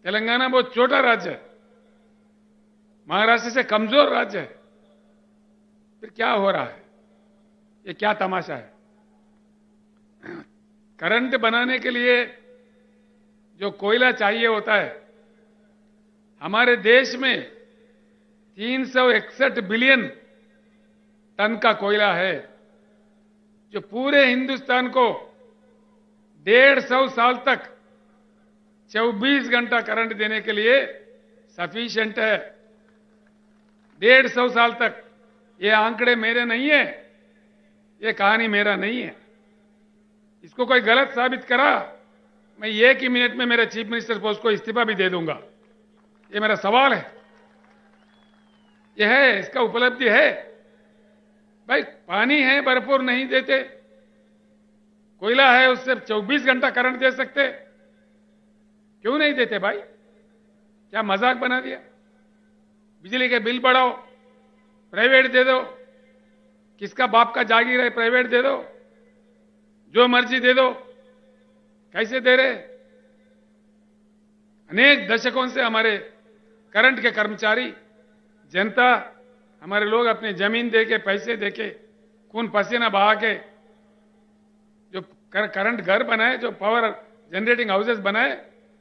तेलंगाना बहुत छोटा राज्य है, महाराष्ट्र से कमजोर राज्य है। फिर क्या हो रहा है? ये क्या तमाशा है? करंट बनाने के लिए जो कोयला चाहिए होता है, हमारे देश में 361 बिलियन टन का कोयला है, जो पूरे हिंदुस्तान को 150 साल तक 24 घंटा करंट देने के लिए सफिशिएंट है। 150 साल तक। ये आंकड़े मेरे नहीं है, ये कहानी मेरा नहीं है। इसको कोई गलत साबित करा, मैं 1 ही मिनट में मेरे चीफ मिनिस्टर पोस्ट को इस्तीफा भी दे दूंगा। ये मेरा सवाल है। यह है, इसका उपलब्धि है। भाई पानी है भरपूर, नहीं देते। कोयला है, उससे 24 घंटा करंट दे सकते, क्यों नहीं देते भाई? क्या मजाक बना दिया? बिजली के बिल बढ़ाओ, प्राइवेट दे दो, किसका बाप का जागीर है, प्राइवेट दे दो, जो मर्जी दे दो। कैसे दे रहे? अनेक दशकों से हमारे करंट के कर्मचारी, जनता, हमारे लोग अपनी जमीन देके, पैसे देके, खून पसीना बहा के जो करंट घर बनाए, जो पावर जनरेटिंग हाउसेस बनाए,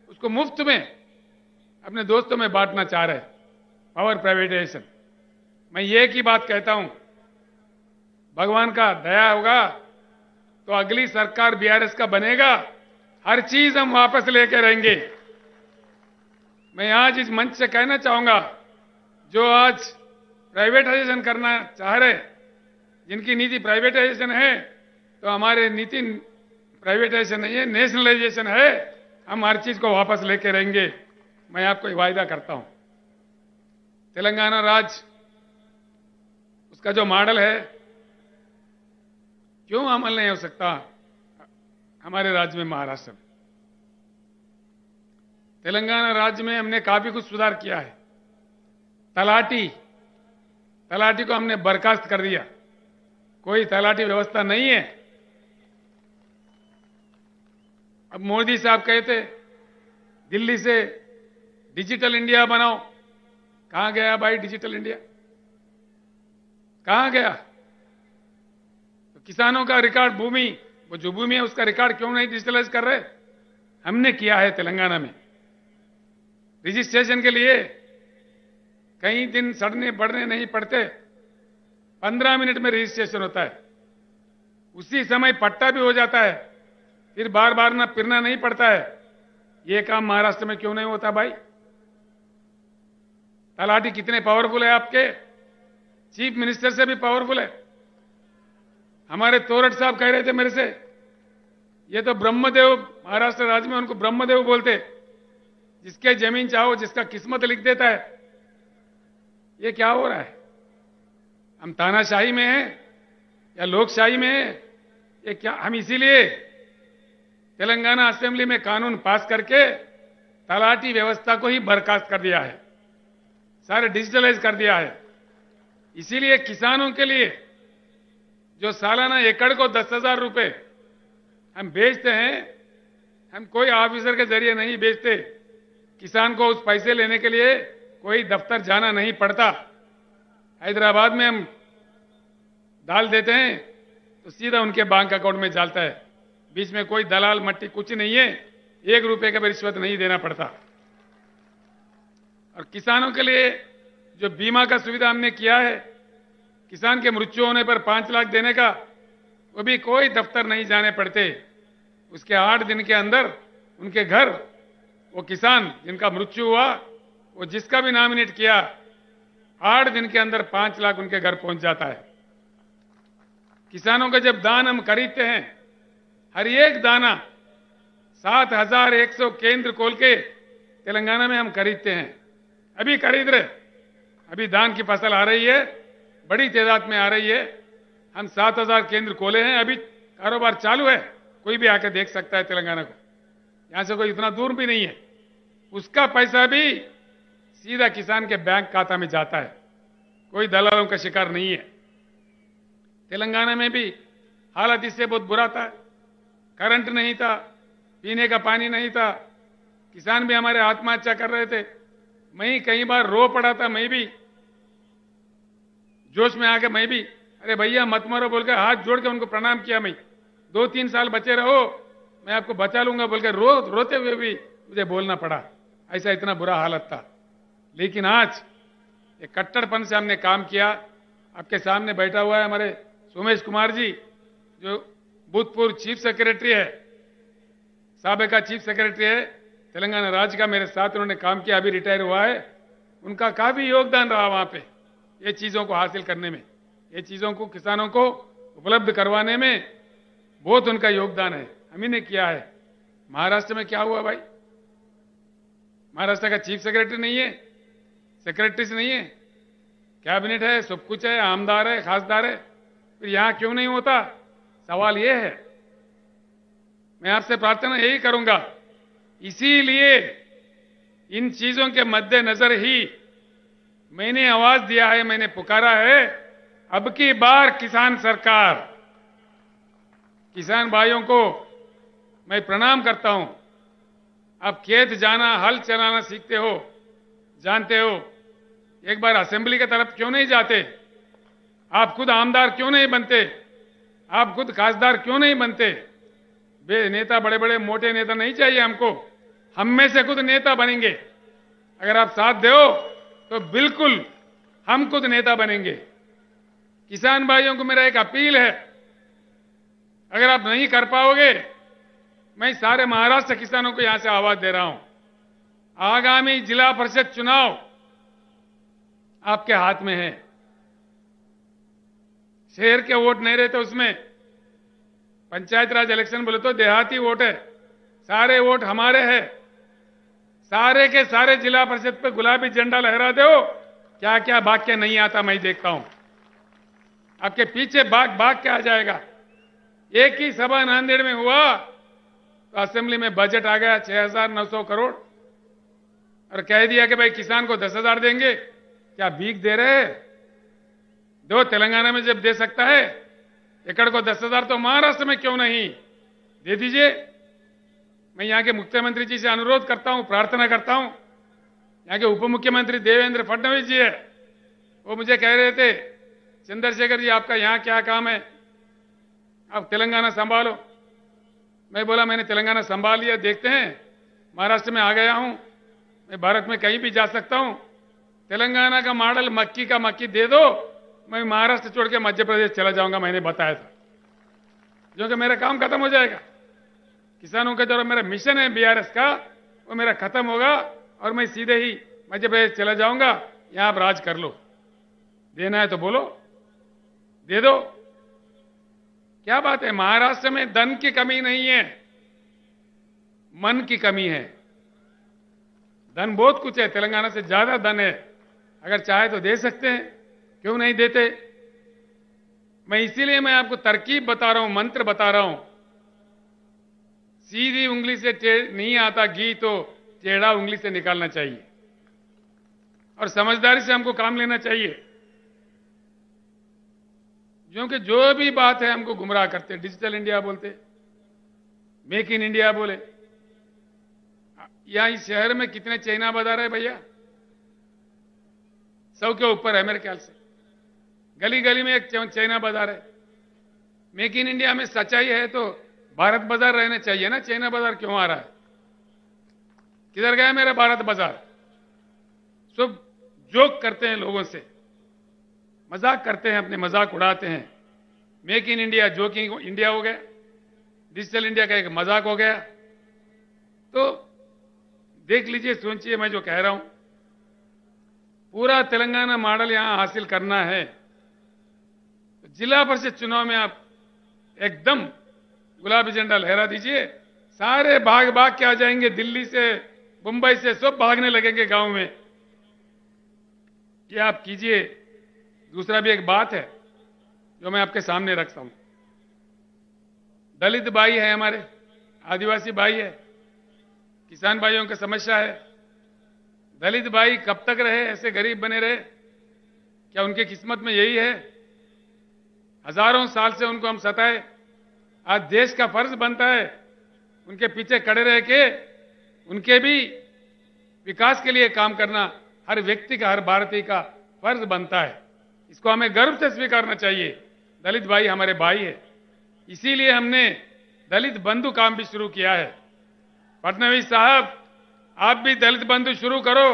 उसको मुफ्त में अपने दोस्तों में बांटना चाह रहे। Power privatisation. मैं ये की बात कहता हूं, भगवान का दया होगा तो अगली सरकार बीआरएस का बनेगा, हर चीज हम वापस लेके रहेंगे। मैं आज इस मंच से कहना चाहूंगा, जो आज प्राइवेटाइजेशन करना चाह रहे, जिनकी नीति प्राइवेटाइजेशन है, तो हमारे नीति प्राइवेटाइजेशन नहीं है, नेशनलाइजेशन है। हम हर चीज को वापस लेके रहेंगे, मैं आपको वायदा करता हूं। तेलंगाना राज्य, उसका जो मॉडल है, क्यों अमल नहीं हो सकता हमारे राज्य में, महाराष्ट्र में? तेलंगाना राज्य में हमने काफी कुछ सुधार किया है। तलाटी तलाटी को हमने बर्खास्त कर दिया। कोई तलाटी व्यवस्था नहीं है। अब मोदी साहब कहते दिल्ली से डिजिटल इंडिया बनाओ। कहां गया भाई डिजिटल इंडिया? कहां गया? तो किसानों का रिकॉर्ड भूमि, वो जो भूमि है उसका रिकॉर्ड क्यों नहीं डिजिटलाइज कर रहे? हमने किया है तेलंगाना में। रजिस्ट्रेशन के लिए कई दिन सड़ने बढ़ने नहीं पड़ते, 15 मिनट में रजिस्ट्रेशन होता है। उसी समय पट्टा भी हो जाता है, फिर बार बार ना फिरना नहीं पड़ता है। ये काम महाराष्ट्र में क्यों नहीं होता भाई? तलाटी कितने पावरफुल है आपके, चीफ मिनिस्टर से भी पावरफुल है। हमारे तोरट साहब कह रहे थे मेरे से, ये तो ब्रह्मदेव, महाराष्ट्र राज्य में उनको ब्रह्मदेव बोलते, जिसके जमीन चाहो जिसका किस्मत लिख देता है। ये क्या हो रहा है? हम तानाशाही में हैं या लोकशाही में हैं? ये क्या? हम इसीलिए तेलंगाना असेंबली में कानून पास करके तलाटी व्यवस्था को ही बर्खास्त कर दिया है, सारे डिजिटलाइज कर दिया है। इसीलिए किसानों के लिए जो सालाना एकड़ को 10,000 रुपए हम बेचते हैं, हम कोई ऑफिसर के जरिए नहीं बेचते। किसान को उस पैसे लेने के लिए कोई दफ्तर जाना नहीं पड़ता। हैदराबाद में हम डाल देते हैं तो सीधा उनके बैंक अकाउंट में जाता है। बीच में कोई दलाल मट्टी कुछ नहीं है, 1 रुपए का भी रिश्वत नहीं देना पड़ता। और किसानों के लिए जो बीमा का सुविधा हमने किया है, किसान के मृत्यु होने पर 5 लाख देने का, वो भी कोई दफ्तर नहीं जाने पड़ते। उसके 8 दिन के अंदर उनके घर, वो किसान जिनका मृत्यु हुआ, वो जिसका भी नॉमिनेट किया, 8 दिन के अंदर 5 लाख उनके घर पहुंच जाता है। किसानों का जब दान हम खरीदते हैं, हर एक दाना 7,100 केंद्र खोल के तेलंगाना में हम खरीदते हैं। अभी खरीद रहे, अभी धान की फसल आ रही है, बड़ी तादाद में आ रही है। हम 7,000 केंद्र खोले हैं, अभी कारोबार चालू है। कोई भी आकर देख सकता है तेलंगाना को, यहां से कोई इतना दूर भी नहीं है। उसका पैसा भी सीधा किसान के बैंक खाता में जाता है, कोई दलालों का शिकार नहीं है। तेलंगाना में भी हालत इससे बहुत बुरा था। करंट नहीं था, पीने का पानी नहीं था, किसान भी हमारे आत्महत्या कर रहे थे। मैं कई बार रो पड़ा था, मैं भी जोश में आके मैं भी, अरे भैया मत मरो बोल के हाथ जोड़ के उनको प्रणाम किया। मैं 2-3 साल बचे रहो, मैं आपको बचा लूंगा बोल के रोते हुए भी मुझे बोलना पड़ा। ऐसा इतना बुरा हालत था। लेकिन आज एक कट्टरपन से हमने काम किया। आपके सामने बैठा हुआ है हमारे सोमेश कुमार जी, जो भूतपूर्व चीफ सेक्रेटरी है, साबिका चीफ सेक्रेटरी है तेलंगाना राज्य का। मेरे साथ उन्होंने काम किया, अभी रिटायर हुआ है। उनका काफी योगदान रहा वहां पे, ये चीजों को हासिल करने में, ये चीजों को किसानों को उपलब्ध करवाने में बहुत उनका योगदान है। हम ही ने किया है। महाराष्ट्र में क्या हुआ भाई? महाराष्ट्र का चीफ सेक्रेटरी नहीं है, सेक्रेटरीज नहीं है, कैबिनेट है, सब कुछ है, आमदार है, खासदार है, फिर यहां क्यों नहीं होता? सवाल यह है। मैं आपसे प्रार्थना यही करूंगा, इसीलिए इन चीजों के मद्देनजर ही मैंने आवाज दिया है, मैंने पुकारा है, अब की बार किसान सरकार। किसान भाइयों को मैं प्रणाम करता हूं। आप खेत जाना, हल चलाना सीखते हो, जानते हो, एक बार असेंबली की तरफ क्यों नहीं जाते? आप खुद आमदार क्यों नहीं बनते? आप खुद खासदार क्यों नहीं बनते? नेता, बड़े बड़े मोटे नेता नहीं चाहिए हमको, हम में से खुद नेता बनेंगे। अगर आप साथ दो तो बिल्कुल हम खुद नेता बनेंगे। किसान भाइयों को मेरा एक अपील है, अगर आप नहीं कर पाओगे, मैं सारे महाराष्ट्र किसानों को यहां से आवाज दे रहा हूं, आगामी जिला परिषद चुनाव आपके हाथ में है। शहर के वोट नहीं रहते उसमें, पंचायत राज इलेक्शन बोले तो देहाती वोट है, सारे वोट हमारे हैं। सारे के सारे जिला परिषद पे गुलाबी झंडा लहरा दो, क्या क्या भाग के नहीं आता मैं देखता हूं। आपके पीछे भाग के आ जाएगा। एक ही सभा नांदेड़ में हुआ तो असेंबली में बजट आ गया 6,900 करोड़, और कह दिया कि भाई किसान को 10,000 देंगे। क्या भीख दे रहे हैं? दो तेलंगाना में जब दे सकता है, एकड़ को 10,000 तो महाराष्ट्र में क्यों नहीं दे दीजिए। मैं यहाँ के मुख्यमंत्री जी से अनुरोध करता हूं, प्रार्थना करता हूं। यहाँ के उप मुख्यमंत्री देवेंद्र फडणवीस जी है, वो मुझे कह रहे थे, चंद्रशेखर जी आपका यहाँ क्या काम है, आप तेलंगाना संभालो। मैं बोला मैंने तेलंगाना संभाल लिया, देखते हैं। महाराष्ट्र में आ गया हूं, मैं भारत में कहीं भी जा सकता हूं। तेलंगाना का मॉडल मक्की का मक्की दे दो, मैं महाराष्ट्र छोड़ के मध्य प्रदेश चला जाऊंगा, मैंने बताया था, जो कि मेरा काम खत्म हो जाएगा। किसानों का जो मेरा मिशन है बीआरएस का, वो मेरा खत्म होगा और मैं सीधे ही मध्य प्रदेश चला जाऊंगा। यहां आप राज कर लो, देना है तो बोलो, दे दो। क्या बात है, महाराष्ट्र में धन की कमी नहीं है, मन की कमी है। धन बहुत कुछ है, तेलंगाना से ज्यादा धन है, अगर चाहे तो दे सकते हैं, क्यों नहीं देते। इसीलिए मैं आपको तरकीब बता रहा हूं, मंत्र बता रहा हूं। सीधी उंगली से नहीं आता घी, तो टेढ़ा उंगली से निकालना चाहिए और समझदारी से हमको काम लेना चाहिए। क्योंकि जो भी बात है हमको गुमराह करते, डिजिटल इंडिया बोलते, मेक इन इंडिया बोले। यहां इस शहर में कितने चाइना बाजार है भैया? 100 के ऊपर है मेरे ख्याल से। गली गली में एक चाइना बाजार है। मेक इन इंडिया में सच्चाई है तो भारत बाजार रहना चाहिए ना, चाइना बाजार क्यों आ रहा है? किधर गया मेरा भारत बाजार? सब जोक करते हैं लोगों से, मजाक करते हैं, अपने मजाक उड़ाते हैं। Make in India joking India हो गया, डिजिटल इंडिया का एक मजाक हो गया। तो देख लीजिए, सोचिए मैं जो कह रहा हूं, पूरा तेलंगाना मॉडल यहां हासिल करना है। जिला परिषद चुनाव में आप एकदम गुलाबी झंडा लहरा दीजिए, सारे भाग भाग के आ जाएंगे, दिल्ली से मुंबई से सब भागने लगेंगे गांव में। ये आप कीजिए। दूसरा भी एक बात है जो मैं आपके सामने रखता हूं। दलित भाई है हमारे, आदिवासी भाई है, किसान भाइयों की समस्या है। दलित भाई कब तक रहे ऐसे गरीब बने रहे? क्या उनकी किस्मत में यही है? हजारों साल से उनको हम सताए। आज देश का फर्ज बनता है उनके पीछे खड़े रह के उनके भी विकास के लिए काम करना, हर व्यक्ति का, हर भारतीय का फर्ज बनता है। इसको हमें गर्व से स्वीकारना चाहिए। दलित भाई हमारे भाई है, इसीलिए हमने दलित बंधु काम भी शुरू किया है। फडणवीस साहब, आप भी दलित बंधु शुरू करो।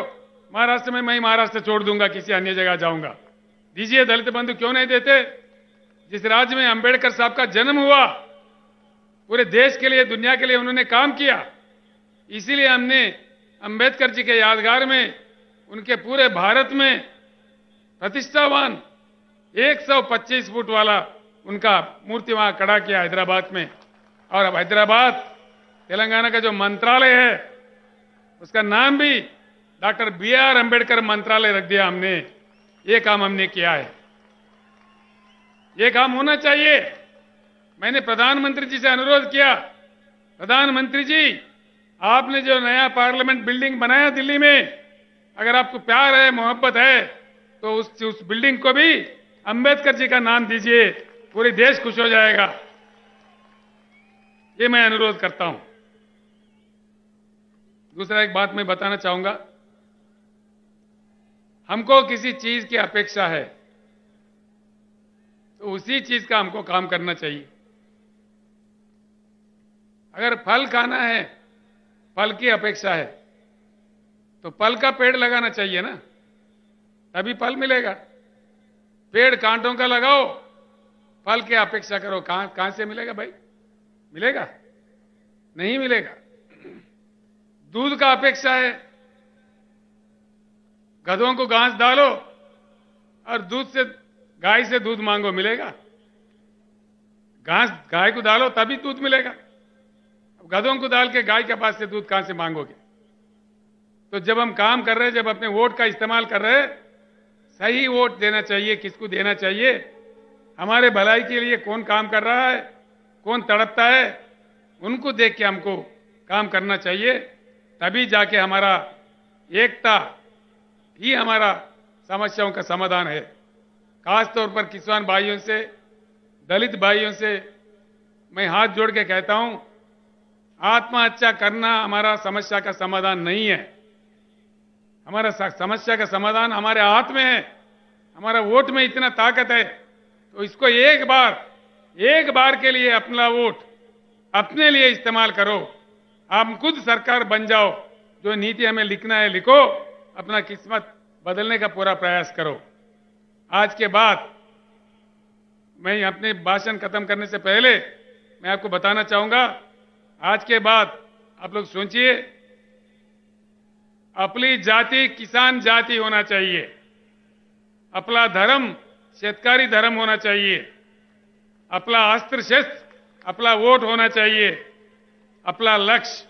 महाराष्ट्र में मैं महाराष्ट्र छोड़ दूंगा, किसी अन्य जगह जाऊंगा। दीजिए दलित बंधु, क्यों नहीं देते? जिस राज्य में अंबेडकर साहब का जन्म हुआ, पूरे देश के लिए, दुनिया के लिए उन्होंने काम किया। इसीलिए हमने अंबेडकर जी के यादगार में, उनके पूरे भारत में प्रतिष्ठावान 125 फुट वाला उनका मूर्ति वहां खड़ा किया हैदराबाद में। और अब हैदराबाद, तेलंगाना का जो मंत्रालय है, उसका नाम भी डॉक्टर BR अंबेडकर मंत्रालय रख दिया हमने। ये काम हमने किया है, ये काम होना चाहिए। मैंने प्रधानमंत्री जी से अनुरोध किया, प्रधानमंत्री जी, आपने जो नया पार्लियामेंट बिल्डिंग बनाया दिल्ली में, अगर आपको प्यार है, मोहब्बत है, तो उस बिल्डिंग को भी अंबेडकर जी का नाम दीजिए, पूरे देश खुश हो जाएगा। ये मैं अनुरोध करता हूं। दूसरा एक बात मैं बताना चाहूंगा, हमको किसी चीज की अपेक्षा है तो उसी चीज का हमको काम करना चाहिए। अगर फल खाना है, फल की अपेक्षा है, तो फल का पेड़ लगाना चाहिए ना, तभी फल मिलेगा। पेड़ कांटों का लगाओ, फल की अपेक्षा करो, कहां से मिलेगा भाई? मिलेगा? नहीं मिलेगा। दूध का अपेक्षा है, गधों को घास डालो और दूध से, गाय से दूध मांगो, मिलेगा? घास गाय को डालो तभी दूध मिलेगा। अब गधों को डाल के गाय के पास से दूध कहां से मांगोगे? तो जब हम काम कर रहे हैं, जब अपने वोट का इस्तेमाल कर रहे हैं, सही वोट देना चाहिए। किसको देना चाहिए? हमारे भलाई के लिए कौन काम कर रहा है, कौन तड़पता है, उनको देख के हमको काम करना चाहिए। तभी जाके हमारा एकता ही हमारा समस्याओं का समाधान है। खास तौर पर किसान भाइयों से, दलित भाइयों से मैं हाथ जोड़ के कहता हूं, आत्महत्या करना हमारा समस्या का समाधान नहीं है। हमारा समस्या का समाधान हमारे हाथ में है। हमारा वोट में इतना ताकत है, तो इसको एक बार के लिए अपना वोट अपने लिए इस्तेमाल करो। आप खुद सरकार बन जाओ, जो नीति हमें लिखना है लिखो, अपना किस्मत बदलने का पूरा प्रयास करो। आज के बाद मैं अपने भाषण खत्म करने से पहले मैं आपको बताना चाहूंगा, आज के बाद आप लोग सोचिए, अपनी जाति किसान जाति होना चाहिए, अपना धर्म शेतकारी धर्म होना चाहिए, अपना अस्त्र शस्त्र अपना वोट होना चाहिए, अपना लक्ष्य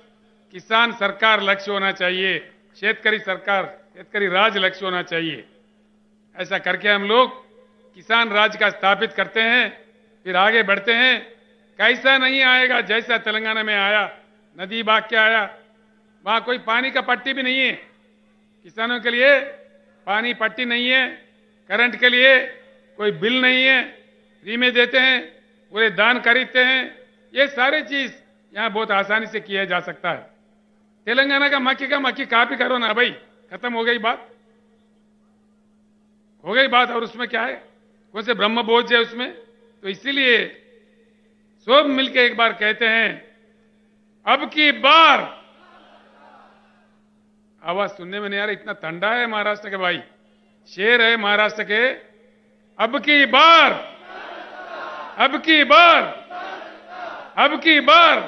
किसान सरकार लक्ष्य होना चाहिए, शेतकारी सरकार शेतकारी राज लक्ष्य होना चाहिए। ऐसा करके हम लोग किसान राज का स्थापित करते हैं, फिर आगे बढ़ते हैं। कैसा नहीं आएगा जैसा तेलंगाना में आया, नदी बाग के आया, वहां कोई पानी का पट्टी भी नहीं है, किसानों के लिए पानी पट्टी नहीं है, करंट के लिए कोई बिल नहीं है, फ्री में देते हैं, पूरे दान खरीदते हैं। ये सारी चीज यहां बहुत आसानी से किया जा सकता है। तेलंगाना का मक्की कॉपी करो ना भाई, खत्म हो गई बात, हो गई बात। और उसमें क्या है, कौन से ब्रह्म बोझ है उसमें? तो इसीलिए सब मिलके एक बार कहते हैं, अब की बार। आवाज सुनने में नहीं आ रहा, इतना ठंडा है महाराष्ट्र के भाई, शेर है महाराष्ट्र के। अब की बार, अब की बार, अब की बार।